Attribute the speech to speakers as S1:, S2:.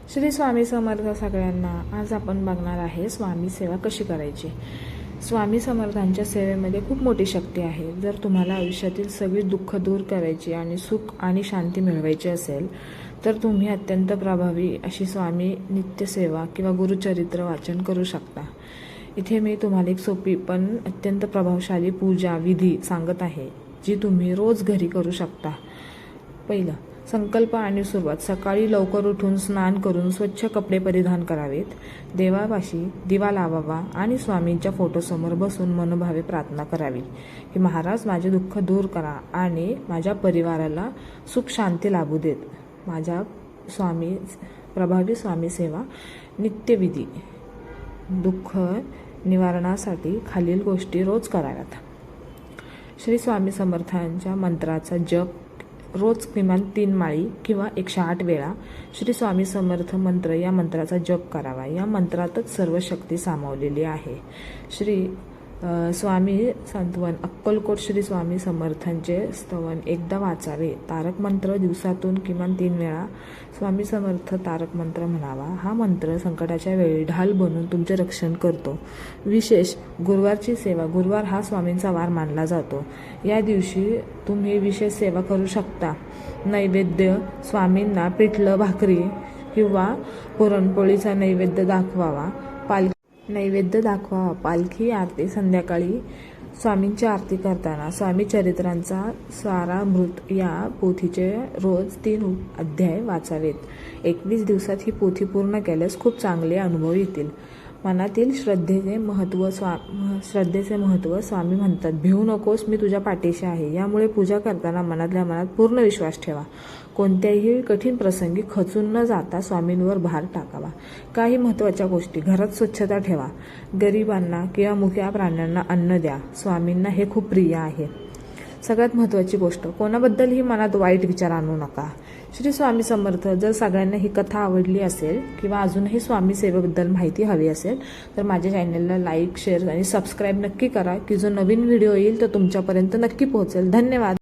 S1: श्री स्वामी समर्थ सगळ्यांना। आज आपण बघणार आहे स्वामी सेवा कशी करायची। स्वामी समर्थांच्या सेवेमध्ये खूप मोठी शक्ती आहे। जर तुम्हाला आयुष्यातील सगळी दुःख दूर करायची आणि सुख आणि शांती मिळवायची असेल तर तुम्ही अत्यंत प्रभावी अशी स्वामी नित्य सेवा किंवा गुरुचरित्र वाचन करू शकता। इथे मी तुम्हाला एक सोपी पण अत्यंत प्रभावशाली पूजा विधी सांगत आहे जी तुम्ही रोज घरी करू शकता। पहिलं, संकल्प आणि सुरुवात। सकाळी लवकर उठून स्नान करून स्वच्छ कपडे परिधान करावेत। देवापाशी दिवा लावावा आणि स्वामींच्या फोटोसमोर बसून मनोभावे प्रार्थना करावी की महाराज माझे दुःख दूर करा आणि माझ्या परिवाराला सुख शांती लाभू देत। माझ्या प्रभावी स्वामी सेवा नित्यविधी दुःख निवारणासाठी खालील गोष्टी रोज कराव्यात। श्री स्वामी समर्थांच्या मंत्राचा जप रोज किमान 3 माळी किंवा 108 वेळा श्री स्वामी समर्थ मंत्र या मंत्राचा जप करावा। या मंत्रातच सर्व शक्ती सामावलेली आहे। श्री स्वामी संतवन अक्कलकोट श्री स्वामी समर्थांचे स्तवन एकदा वाचावे। तारक मंत्र दिवसातून किमान 3 वेळा स्वामी समर्थ तारक मंत्र म्हणावा। हा मंत्र संकटाच्या वेळी ढाल बनून तुमचे रक्षण करतो। विशेष गुरुवारची सेवा। गुरुवार हा स्वामींचा वार मानला जातो। या दिवशी तुम्ही विशेष सेवा करू शकता। नैवेद्य स्वामींना पिठलं भाकरी किंवा पुरणपोळीचा नैवेद्य दाखवावा। पालखी आरती संध्याकाळी स्वामींची आरती करताना स्वामी चरित्रांचा सारामृत या पोथीचे रोज 3 अध्याय वाचावेत। 21 दिवसात ही पोथी पूर्ण केल्यास खूप चांगले अनुभव येतील। मनातील श्रद्धेचे महत्त्व स्वामी म्हणतात, भिवू नकोस, मी तुझ्या पाठीशी आहे। यामुळे पूजा करताना मनातल्या मनात पूर्ण विश्वास ठेवा। कोणत्याही कठीण प्रसंगी खचून न जाता स्वामींवर भार टाकावा। काही महत्त्वाच्या गोष्टी। घरात स्वच्छता ठेवा। गरिबांना किंवा मुक्या प्राण्यांना अन्न द्या। स्वामींना हे खूप प्रिय आहे। सगळ्यात महत्त्वाची गोष्ट, कोणाबद्दलही मनात वाईट विचार आणू नका। श्री स्वामी समर्थ। जर सगळ्यांना ही कथा आवडली असेल किंवा अजूनही स्वामी सेवेबद्दल माहिती हवी असेल तर माझ्या चॅनलला लाईक, शेअर आणि सबस्क्राईब नक्की करा की जो नवीन व्हिडिओ येईल तो तुमच्यापर्यंत नक्की पोहोचेल। धन्यवाद।